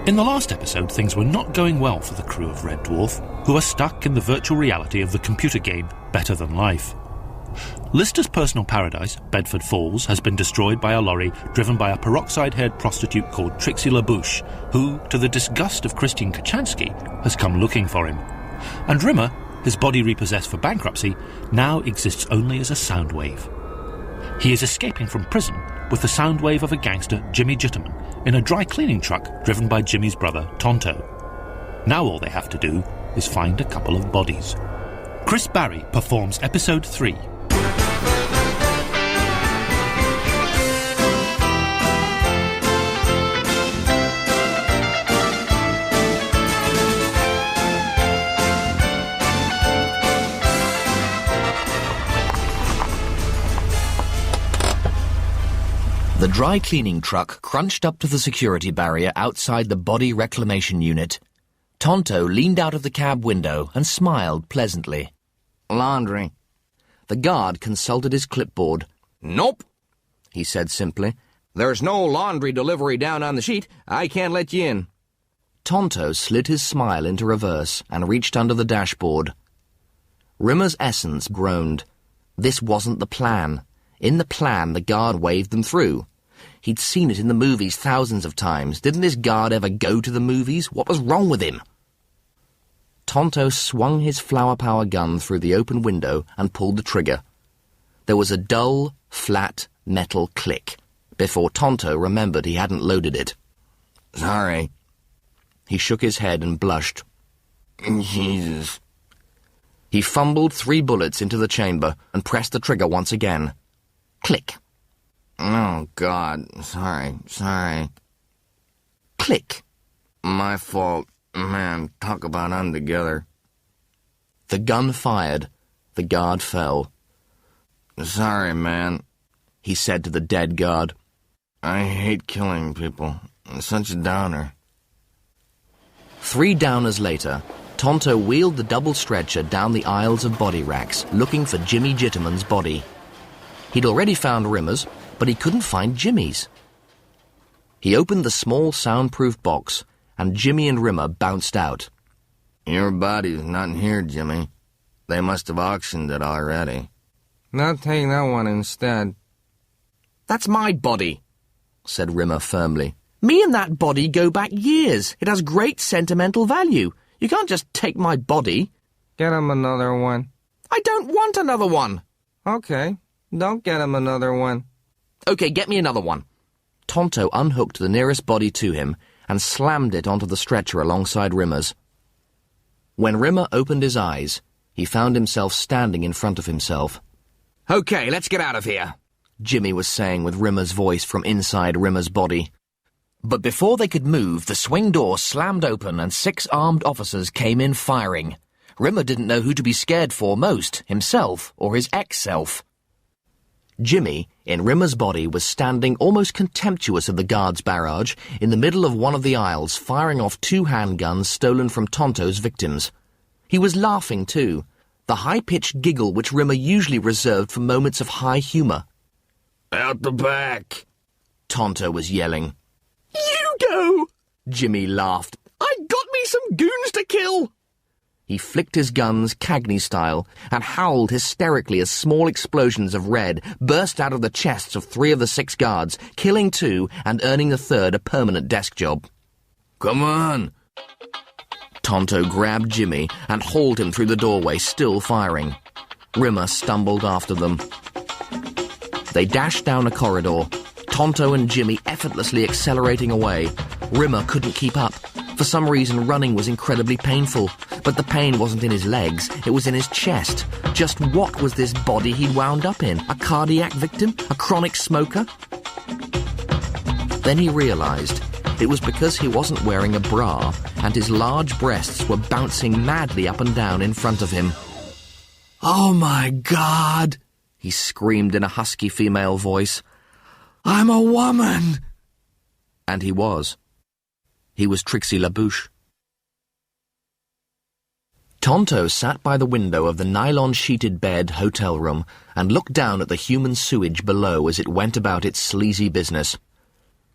In the last episode, things were not going well for the crew of Red Dwarf, who are stuck in the virtual reality of the computer game Better Than Life. Lister's personal paradise, Bedford Falls, has been destroyed by a lorry driven by a peroxide-haired prostitute called Trixie Bouche, who, to the disgust of Christine Kachansky, has come looking for him. And Rimmer, his body repossessed for bankruptcy, now exists only as a sound wave. He is escaping from prison with the sound wave of a gangster, Jimmy Jitterman, in a dry cleaning truck driven by Jimmy's brother, Tonto. Now all they have to do is find a couple of bodies. Chris Barry performs Episode 3. The dry cleaning truck crunched up to the security barrier outside the body reclamation unit. Tonto leaned out of the cab window and smiled pleasantly. Laundry. The guard consulted his clipboard. Nope, he said simply. There's no laundry delivery down on the sheet. I can't let you in. Tonto slid his smile into reverse and reached under the dashboard. Rimmer's essence groaned. This wasn't the plan. In the plan, the guard waved them through. He'd seen it in the movies thousands of times. Didn't this guard ever go to the movies? What was wrong with him? Tonto swung his flower power gun through the open window and pulled the trigger. There was a dull, flat, metal click before Tonto remembered he hadn't loaded it. Sorry. He shook his head and blushed. Jesus. He fumbled 3 bullets into the chamber and pressed the trigger once again. Click. Oh, God. Sorry. Click. My fault. Man, talk about untogether. The gun fired. The guard fell. Sorry, man, he said to the dead guard. I hate killing people. It's such a downer. 3 downers later, Tonto wheeled the double stretcher down the aisles of body racks, looking for Jimmy Jitterman's body. He'd already found Rimmer's, but he couldn't find Jimmy's. He opened the small soundproof box, and Jimmy and Rimmer bounced out. Your body's not here, Jimmy. They must have auctioned it already. I'll take that one instead. That's my body, said Rimmer firmly. Me and that body go back years. It has great sentimental value. You can't just take my body. Get him another one. I don't want another one. Okay, don't get him another one. Okay, get me another one. Tonto unhooked the nearest body to him and slammed it onto the stretcher alongside Rimmer's. When Rimmer opened his eyes, he found himself standing in front of himself. Okay, let's get out of here, Jimmy was saying with Rimmer's voice from inside Rimmer's body. But before they could move, the swing door slammed open and 6 armed officers came in firing. Rimmer didn't know who to be scared for most, himself or his ex-self. Jimmy, in Rimmer's body, was standing almost contemptuous of the guards' barrage in the middle of one of the aisles, firing off 2 handguns stolen from Tonto's victims. He was laughing, too, the high-pitched giggle which Rimmer usually reserved for moments of high humour. Out the back, Tonto was yelling. You go! Jimmy laughed. I got me some goons to kill! He flicked his guns Cagney style and howled hysterically as small explosions of red burst out of the chests of 3 of the 6 guards, killing 2 and earning the 3rd a permanent desk job. Come on! Tonto grabbed Jimmy and hauled him through the doorway, still firing. Rimmer stumbled after them. They dashed down a corridor, Tonto and Jimmy effortlessly accelerating away. Rimmer couldn't keep up. For some reason, running was incredibly painful, but the pain wasn't in his legs, it was in his chest. Just what was this body he'd wound up in? A cardiac victim? A chronic smoker? Then he realized it was because he wasn't wearing a bra, and his large breasts were bouncing madly up and down in front of him. "Oh my God!" he screamed in a husky female voice. "I'm a woman!" And he was. He was Trixie Bouche. Tonto sat by the window of the nylon-sheeted bed hotel room and looked down at the human sewage below as it went about its sleazy business.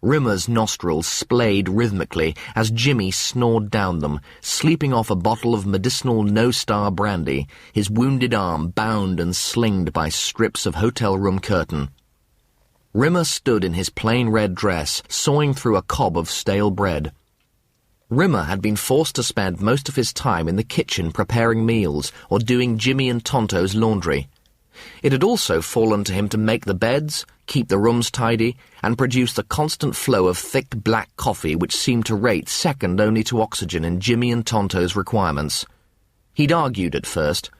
Rimmer's nostrils splayed rhythmically as Jimmy snored down them, sleeping off a bottle of medicinal no-star brandy, his wounded arm bound and slinged by strips of hotel room curtain. Rimmer stood in his plain red dress, sawing through a cob of stale bread. Rimmer had been forced to spend most of his time in the kitchen preparing meals or doing Jimmy and Tonto's laundry. It had also fallen to him to make the beds, keep the rooms tidy, and produce the constant flow of thick black coffee which seemed to rate second only to oxygen in Jimmy and Tonto's requirements. He'd argued at first.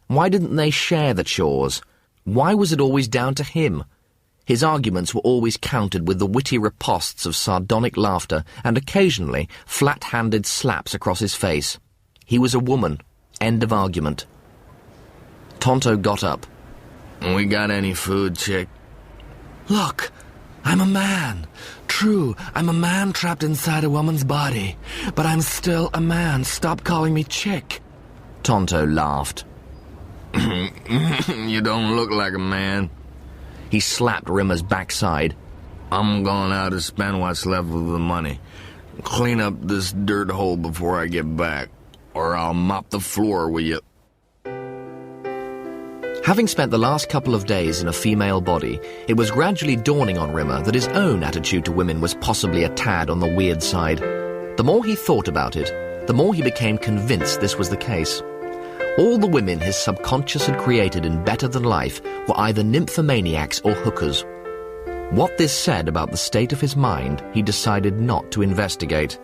Why didn't they share the chores? Why was it always down to him? His arguments were always countered with the witty ripostes of sardonic laughter and occasionally flat-handed slaps across his face. He was a woman. End of argument. Tonto got up. We got any food, chick? Look, I'm a man. True, I'm a man trapped inside a woman's body. But I'm still a man. Stop calling me chick. Tonto laughed. You don't look like a man. He slapped Rimmer's backside. I'm going out to spend what's left of the money. Clean up this dirt hole before I get back, or I'll mop the floor with you. Having spent the last couple of days in a female body, it was gradually dawning on Rimmer that his own attitude to women was possibly a tad on the weird side. The more he thought about it, the more he became convinced this was the case. All the women his subconscious had created in Better Than Life were either nymphomaniacs or hookers. What this said about the state of his mind, he decided not to investigate.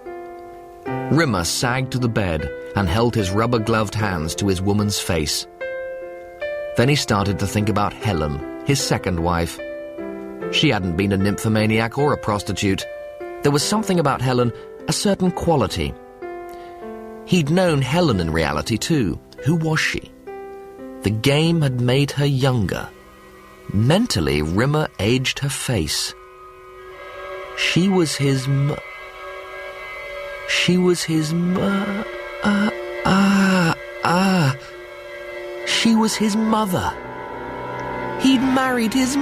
Rimmer sagged to the bed and held his rubber-gloved hands to his woman's face. Then he started to think about Helen, his second wife. She hadn't been a nymphomaniac or a prostitute. There was something about Helen, a certain quality. He'd known Helen in reality, too. Who was she? The game had made her younger. Mentally, Rimmer aged her face. She was his She was his She was his mother. He'd married his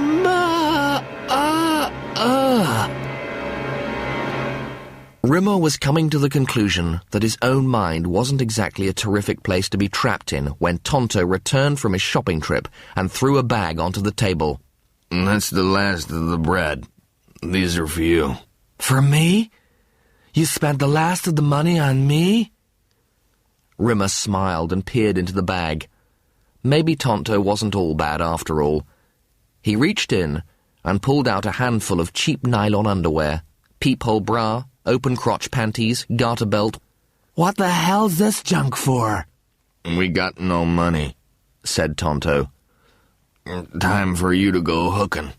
Rimmer was coming to the conclusion that his own mind wasn't exactly a terrific place to be trapped in when Tonto returned from his shopping trip and threw a bag onto the table. That's the last of the bread. These are for you. For me? You spent the last of the money on me? Rimmer smiled and peered into the bag. Maybe Tonto wasn't all bad after all. He reached in and pulled out a handful of cheap nylon underwear, peephole bra, open-crotch panties, garter belt. What the hell's this junk for? We got no money, said Tonto. Time for you to go hooking.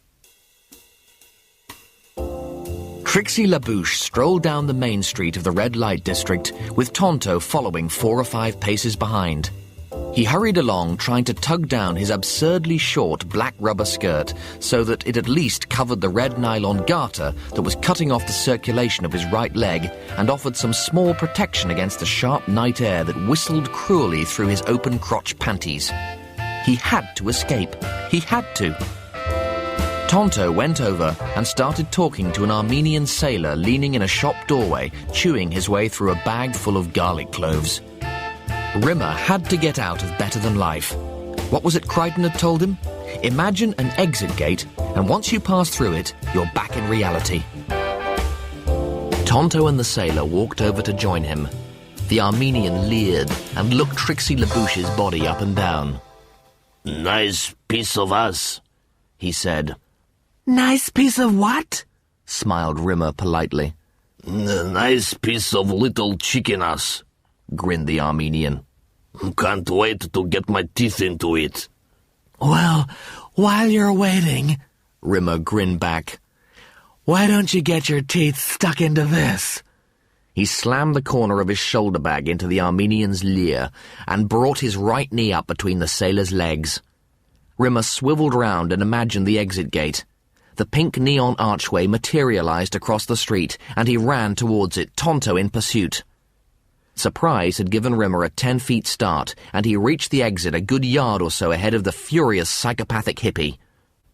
Trixie Bouche strolled down the main street of the red light district with Tonto following 4 or 5 paces behind. He hurried along, trying to tug down his absurdly short black rubber skirt so that it at least covered the red nylon garter that was cutting off the circulation of his right leg and offered some small protection against the sharp night air that whistled cruelly through his open-crotch panties. He had to escape. He had to. Tonto went over and started talking to an Armenian sailor leaning in a shop doorway, chewing his way through a bag full of garlic cloves. Rimmer had to get out of Better Than Life. What was it Crichton had told him? Imagine an exit gate, and once you pass through it, you're back in reality. Tonto and the sailor walked over to join him. The Armenian leered and looked Trixie Bouche's body up and down. "Nice piece of ass," he said. Nice piece of what? Smiled Rimmer politely. "Nice piece of little chicken ass," grinned the Armenian. "Can't wait to get my teeth into it." Well, while you're waiting, Rimmer grinned back. Why don't you get your teeth stuck into this? He slammed the corner of his shoulder bag into the Armenian's leer and brought his right knee up between the sailor's legs. Rimmer swiveled round and imagined the exit gate. The pink neon archway materialized across the street, and he ran towards it, Tonto in pursuit. Surprise had given Rimmer a 10-feet start, and he reached the exit a good yard or so ahead of the furious psychopathic hippie.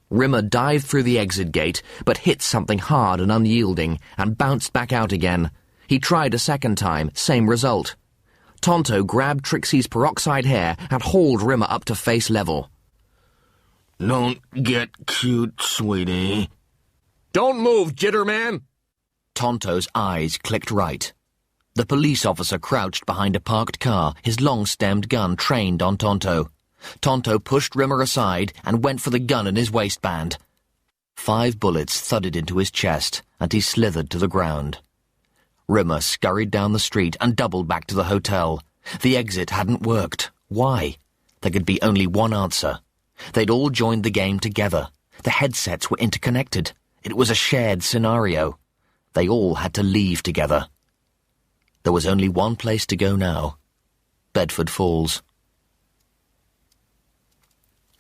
Rimmer dived through the exit gate, but hit something hard and unyielding, and bounced back out again. He tried a second time, same result. Tonto grabbed Trixie's peroxide hair and hauled Rimmer up to face level. Don't get cute, sweetie. Don't move, Jitterman! Tonto's eyes clicked right. The police officer crouched behind a parked car, his long-stemmed gun trained on Tonto. Tonto pushed Rimmer aside and went for the gun in his waistband. 5 bullets thudded into his chest, and he slithered to the ground. Rimmer scurried down the street and doubled back to the hotel. The exit hadn't worked. Why? There could be only one answer. They'd all joined the game together. The headsets were interconnected. It was a shared scenario. They all had to leave together. There was only one place to go now. Bedford Falls.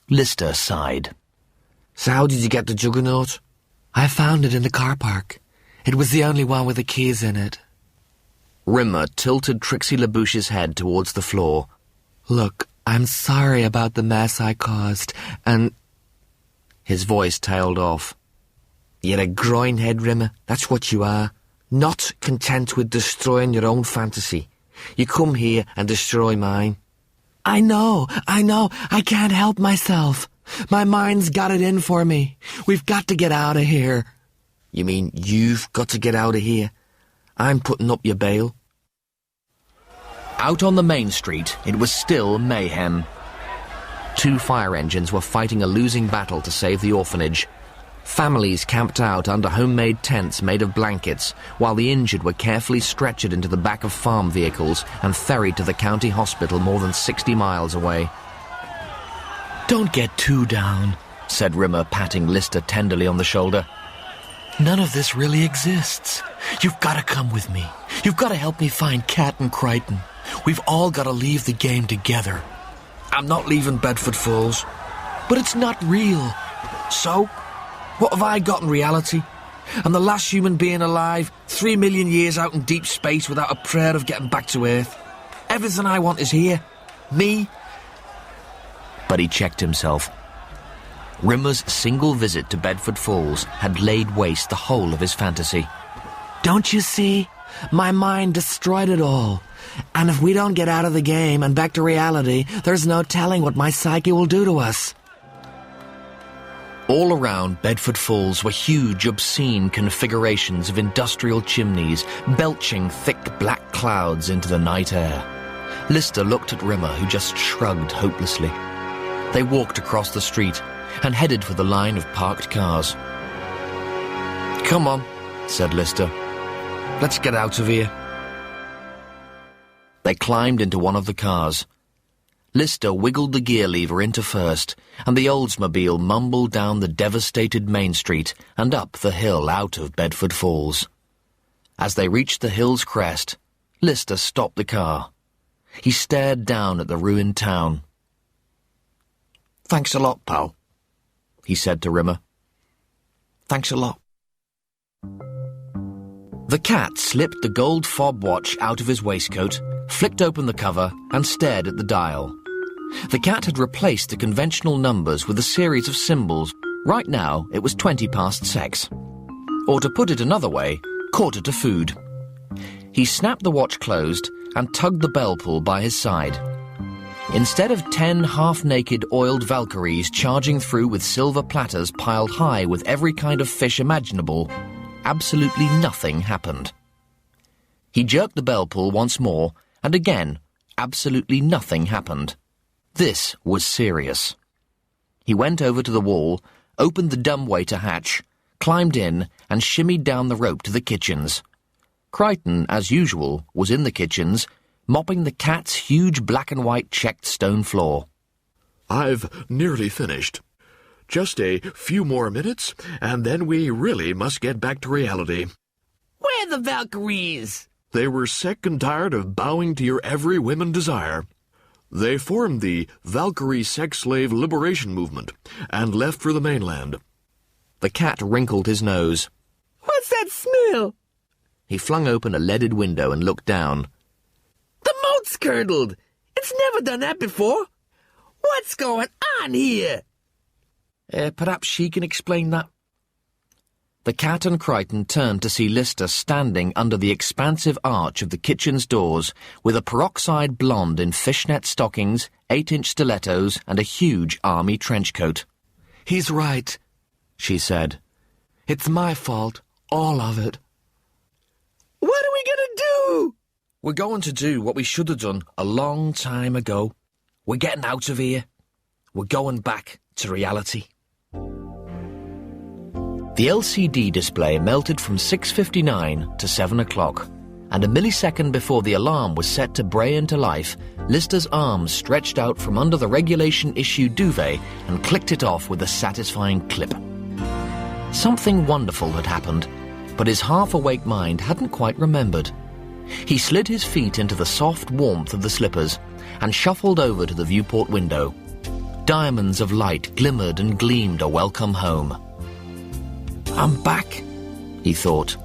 Lister sighed. So how did you get the Juggernaut? I found it in the car park. It was the only one with the keys in it. Rimmer tilted Trixie LaBouche's head towards the floor. Look, I'm sorry about the mess I caused, and... His voice tailed off. You're a groinhead, Rimmer. That's what you are. Not content with destroying your own fantasy. You come here and destroy mine. I know. I can't help myself. My mind's got it in for me. We've got to get out of here. You mean you've got to get out of here? I'm putting up your bail. Out on the main street, it was still mayhem. 2 fire engines were fighting a losing battle to save the orphanage. Families camped out under homemade tents made of blankets, while the injured were carefully stretchered into the back of farm vehicles and ferried to the county hospital more than 60 miles away. Don't get too down, said Rimmer, patting Lister tenderly on the shoulder. None of this really exists. You've got to come with me. You've got to help me find Cat and Crichton. We've all got to leave the game together. I'm not leaving Bedford Falls. But it's not real. So? What have I got in reality? I'm the last human being alive, 3 million years out in deep space without a prayer of getting back to Earth. Everything I want is here. Me. But he checked himself. Rimmer's single visit to Bedford Falls had laid waste the whole of his fantasy. Don't you see? My mind destroyed it all. And if we don't get out of the game and back to reality, there's no telling what my psyche will do to us. All around Bedford Falls were huge, obscene configurations of industrial chimneys, belching thick black clouds into the night air. Lister looked at Rimmer, who just shrugged hopelessly. They walked across the street and headed for the line of parked cars. "Come on," said Lister. "Let's get out of here." They climbed into one of the cars. Lister wiggled the gear lever into first, and the Oldsmobile mumbled down the devastated main street and up the hill out of Bedford Falls. As they reached the hill's crest, Lister stopped the car. He stared down at the ruined town. "Thanks a lot, pal," he said to Rimmer. "Thanks a lot." The cat slipped the gold fob watch out of his waistcoat, flicked open the cover, and stared at the dial. The cat had replaced the conventional numbers with a series of symbols. Right now, it was 6:20. Or to put it another way, 1/4 to food. He snapped the watch closed and tugged the bell pull by his side. Instead of 10 half-naked oiled Valkyries charging through with silver platters piled high with every kind of fish imaginable, absolutely nothing happened. He jerked the bell pull once more, and again, absolutely nothing happened. This was serious. He went over to the wall, opened the dumbwaiter hatch, climbed in, and shimmied down the rope to the kitchens. Crichton, as usual, was in the kitchens, mopping the cat's huge black and white checked stone floor. "I've nearly finished. Just a few more minutes, and then we really must get back to reality." Where are the Valkyries? They were sick and tired of bowing to your every whim and desire. They formed the Valkyrie Sex-Slave Liberation Movement and left for the mainland. The cat wrinkled his nose. What's that smell? He flung open a leaded window and looked down. The moat's curdled. It's never done that before. What's going on here? Perhaps she can explain that. The cat and Crichton turned to see Lister standing under the expansive arch of the kitchen's doors with a peroxide blonde in fishnet stockings, 8-inch stilettos, and a huge army trench coat. "He's right," she said. "It's my fault, all of it." "What are we going to do?" "We're going to do what we should have done a long time ago. We're getting out of here. We're going back to reality." The LCD display melted from 6:59 to 7 o'clock, and a millisecond before the alarm was set to bray into life, Lister's arms stretched out from under the regulation-issue duvet and clicked it off with a satisfying clip. Something wonderful had happened, but his half-awake mind hadn't quite remembered. He slid his feet into the soft warmth of the slippers and shuffled over to the viewport window. Diamonds of light glimmered and gleamed a welcome home. "I'm back," he thought.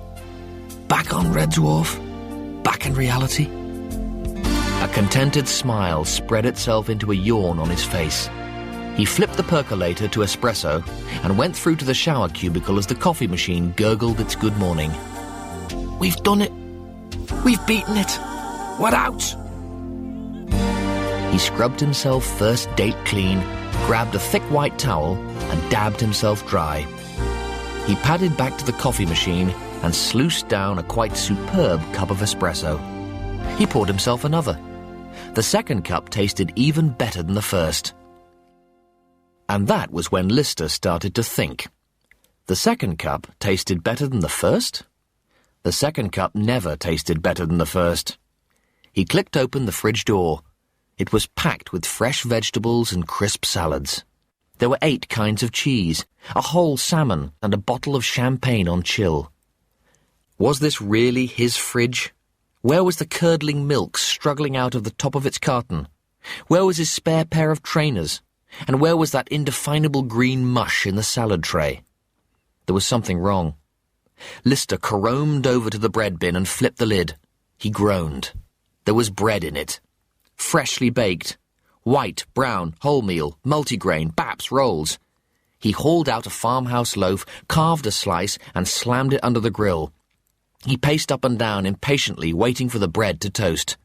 "Back on Red Dwarf. Back in reality." A contented smile spread itself into a yawn on his face. He flipped the percolator to espresso and went through to the shower cubicle as the coffee machine gurgled its good morning. "We've done it. We've beaten it. We're out." He scrubbed himself first date clean, grabbed a thick white towel, and dabbed himself dry. He padded back to the coffee machine and sluiced down a quite superb cup of espresso. He poured himself another. The second cup tasted even better than the first. And that was when Lister started to think. The second cup tasted better than the first? The second cup never tasted better than the first. He clicked open the fridge door. It was packed with fresh vegetables and crisp salads. There were 8 kinds of cheese, a whole salmon, and a bottle of champagne on chill. Was this really his fridge? Where was the curdling milk struggling out of the top of its carton? Where was his spare pair of trainers? And where was that indefinable green mush in the salad tray? There was something wrong. Lister caromed over to the bread bin and flipped the lid. He groaned. There was bread in it. Freshly baked. White, brown, wholemeal, multigrain, Baps rolls. He hauled out a farmhouse loaf, carved a slice, and slammed it under the grill. He paced up and down impatiently, waiting for the bread to toast.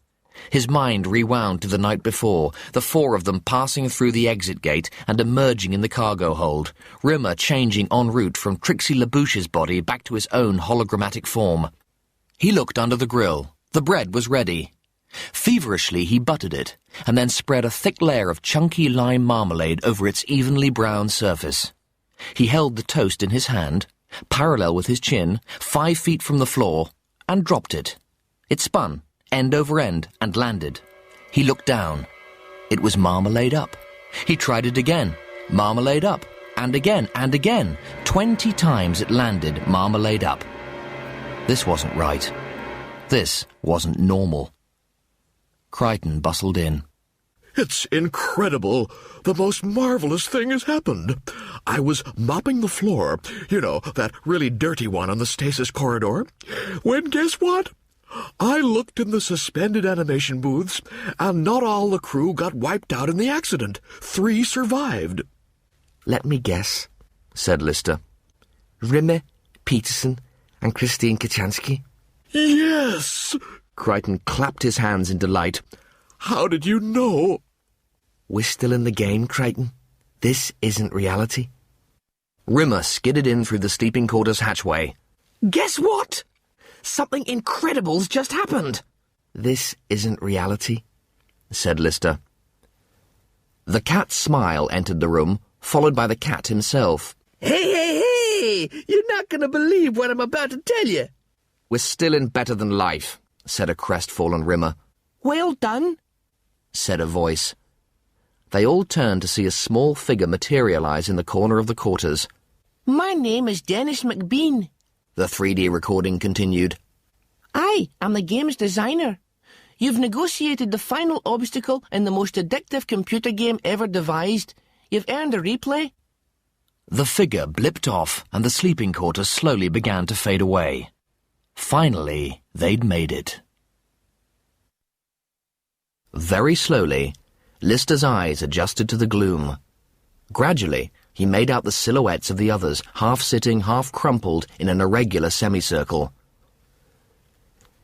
His mind rewound to the night before, the 4 of them passing through the exit gate and emerging in the cargo hold, Rimmer changing en route from Trixie Bouche's body back to his own hologrammatic form. He looked under the grill. The bread was ready. Feverishly he buttered it, and then spread a thick layer of chunky lime marmalade over its evenly brown surface. He held the toast in his hand, parallel with his chin, 5 feet from the floor, and dropped it. It spun, end over end, and landed. He looked down. It was marmalade up. He tried it again, marmalade up, and again, and again. 20 times it landed marmalade up. This wasn't right. This wasn't normal. Crichton bustled in. "It's incredible. The most marvelous thing has happened. I was mopping the floor, you know, that really dirty one on the stasis corridor, when guess what? I looked in the suspended animation booths, and not all the crew got wiped out in the accident. 3 survived." "Let me guess," said Lister. "Rimmer, Peterson, and Christine Kachansky." "Yes!" Crichton clapped his hands in delight. "How did you know?" "We're still in the game, Crichton. This isn't reality." Rimmer skidded in through the sleeping quarters hatchway. "Guess what? Something incredible's just happened." "This isn't reality," said Lister. The cat's smile entered the room, followed by the cat himself. Hey! You're not going to believe what I'm about to tell you." "We're still in better than life," said a crestfallen Rimmer. "Well done," said a voice. They all turned to see a small figure materialize in the corner of the quarters. "My name is Dennis McBean," the 3D recording continued. "I am the game's designer. You've negotiated the final obstacle in the most addictive computer game ever devised. You've earned a replay." The figure blipped off, and the sleeping quarters slowly began to fade away. Finally, they'd made it. Very slowly, Lister's eyes adjusted to the gloom. Gradually, he made out the silhouettes of the others, half sitting, half crumpled in an irregular semicircle.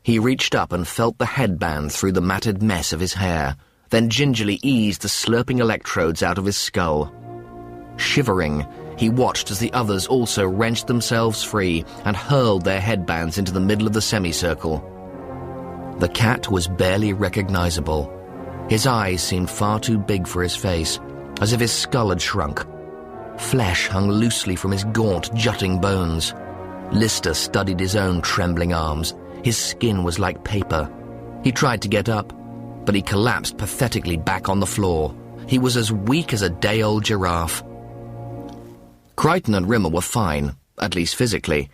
He reached up and felt the headband through the matted mess of his hair, then gingerly eased the slurping electrodes out of his skull. Shivering, he watched as the others also wrenched themselves free and hurled their headbands into the middle of the semicircle. The cat was barely recognizable. His eyes seemed far too big for his face, as if his skull had shrunk. Flesh hung loosely from his gaunt, jutting bones. Lister studied his own trembling arms. His skin was like paper. He tried to get up, but he collapsed pathetically back on the floor. He was as weak as a day-old giraffe. Crichton and Rimmer were fine, at least physically.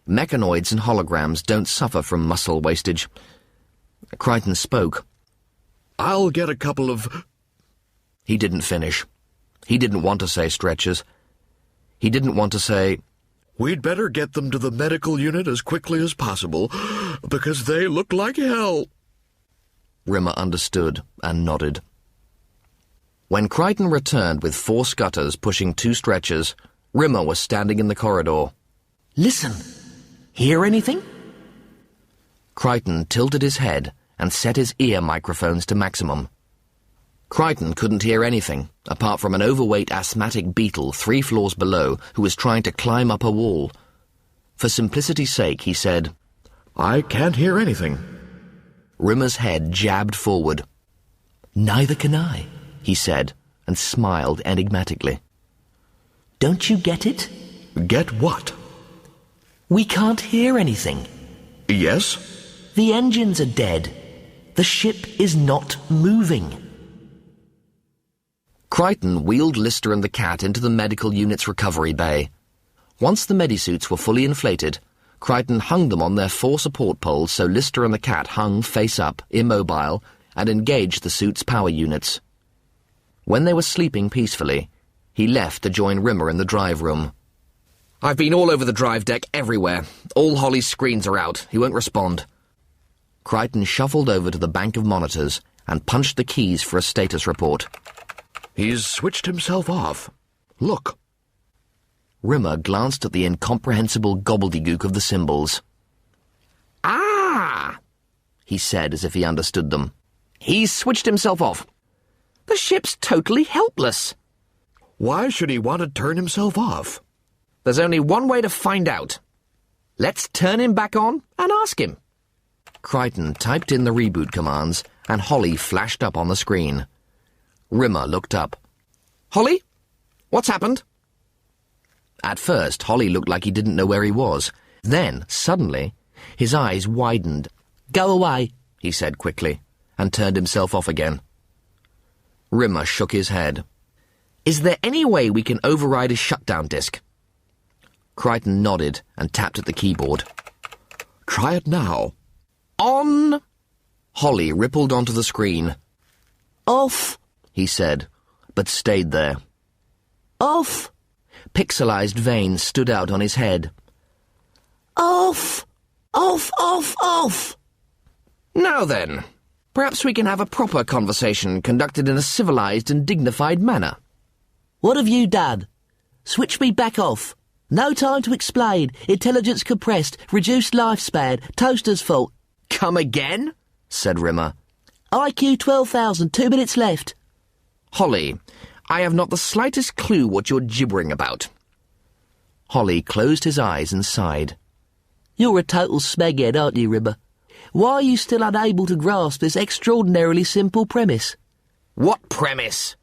Mechanoids and holograms don't suffer from muscle wastage. Crichton spoke. I'll get a couple of... He didn't finish. He didn't want to say stretchers. He didn't want to say... We'd better get them to the medical unit as quickly as possible, because they look like hell. Rimmer understood and nodded. When Crichton returned with 4 scutters pushing 2 stretchers, Rimmer was standing in the corridor. Listen. Hear anything? Crichton tilted his head and set his ear microphones to maximum. Crichton couldn't hear anything, apart from an overweight asthmatic beetle 3 floors below who was trying to climb up a wall. For simplicity's sake, he said, I can't hear anything. Rimmer's head jabbed forward. Neither can I, he said, and smiled enigmatically. Don't you get it? Get what? We can't hear anything. Yes? The engines are dead. The ship is not moving. Crichton wheeled Lister and the cat into the medical unit's recovery bay. Once the medisuits were fully inflated, Crichton hung them on their 4 support poles so Lister and the cat hung face up, immobile, and engaged the suit's power units. When they were sleeping peacefully, he left to join Rimmer in the drive room. I've been all over the drive deck everywhere. All Holly's screens are out. He won't respond. Crichton shuffled over to the bank of monitors and punched the keys for a status report. He's switched himself off. Look. Rimmer glanced at the incomprehensible gobbledygook of the symbols. Ah! He said as if he understood them. He's switched himself off. The ship's totally helpless. Why should he want to turn himself off? There's only one way to find out. Let's turn him back on and ask him. Crichton typed in the reboot commands, and Holly flashed up on the screen. Rimmer looked up. Holly? What's happened? At first, Holly looked like he didn't know where he was. Then, suddenly, his eyes widened. Go away, he said quickly, and turned himself off again. Rimmer shook his head. Is there any way we can override his shutdown disk? Crichton nodded and tapped at the keyboard. Try it now. On! Holly rippled onto the screen. Off, he said, but stayed there. Off, Pixelized veins stood out on his head. off, off, off, off. Now then, perhaps we can have a proper conversation conducted in a civilized and dignified manner. What have you done? Switch me back off. No time to explain. Intelligence compressed. Reduced lifespan. Toaster's fault. Come again? Said Rimmer. IQ 12,000. 2 minutes left. Holly, I have not the slightest clue what you're gibbering about. Holly closed his eyes and sighed. You're a total smeghead, aren't you, Rimmer? Why are you still unable to grasp this extraordinarily simple premise? What premise?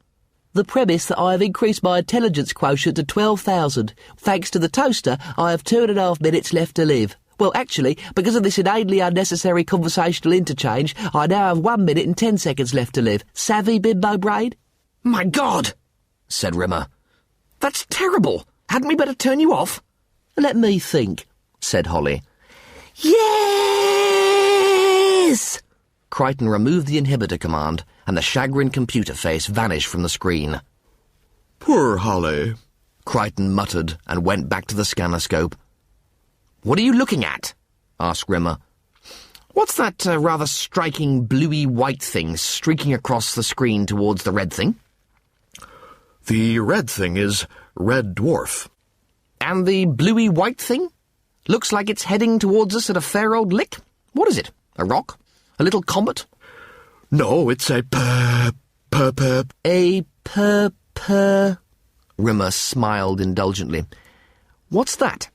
The premise that I have increased my intelligence quotient to 12,000. Thanks to the toaster, I have 2.5 minutes left to live. Well, actually, because of this inanely unnecessary conversational interchange, I now have 1 minute and 10 seconds left to live. Savvy, bimbo brain? My God, said Rimmer. That's terrible. Hadn't we better turn you off? Let me think, said Holly. Yes! Crichton removed the inhibitor command, and the chagrined computer face vanished from the screen. Poor Holly, Crichton muttered and went back to the scannerscope. What are you looking at? Asked Rimmer. What's that rather striking bluey white thing streaking across the screen towards the red thing? The red thing is Red Dwarf. And the bluey-white thing? Looks like it's heading towards us at a fair old lick. What is it? A rock? A little comet? No, it's a A purr. Rimmer smiled indulgently. What's that?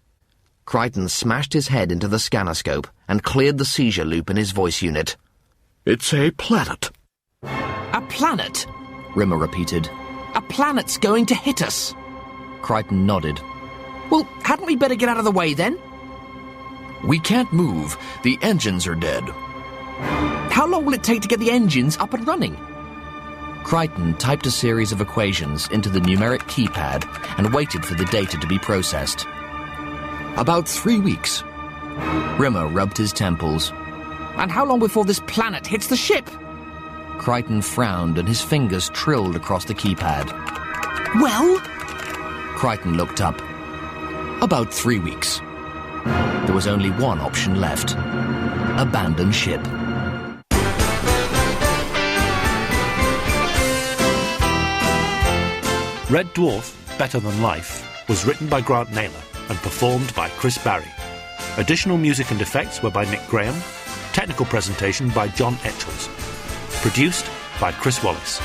Crichton smashed his head into the scannerscope and cleared the seizure loop in his voice unit. It's a planet. A planet? Rimmer repeated. A planet's going to hit us. Crichton nodded. Well, hadn't we better get out of the way then? We can't move. The engines are dead. How long will it take to get the engines up and running? Crichton typed a series of equations into the numeric keypad and waited for the data to be processed. About 3 weeks. Rimmer rubbed his temples. And how long before this planet hits the ship? Crichton frowned and his fingers trilled across the keypad. Well? Crichton looked up. About 3 weeks. There was only one option left. Abandon ship. Red Dwarf, Better Than Life, was written by Grant Naylor and performed by Chris Barry. Additional music and effects were by Nick Graham. Technical presentation by John Etchells. Produced by Chris Wallace.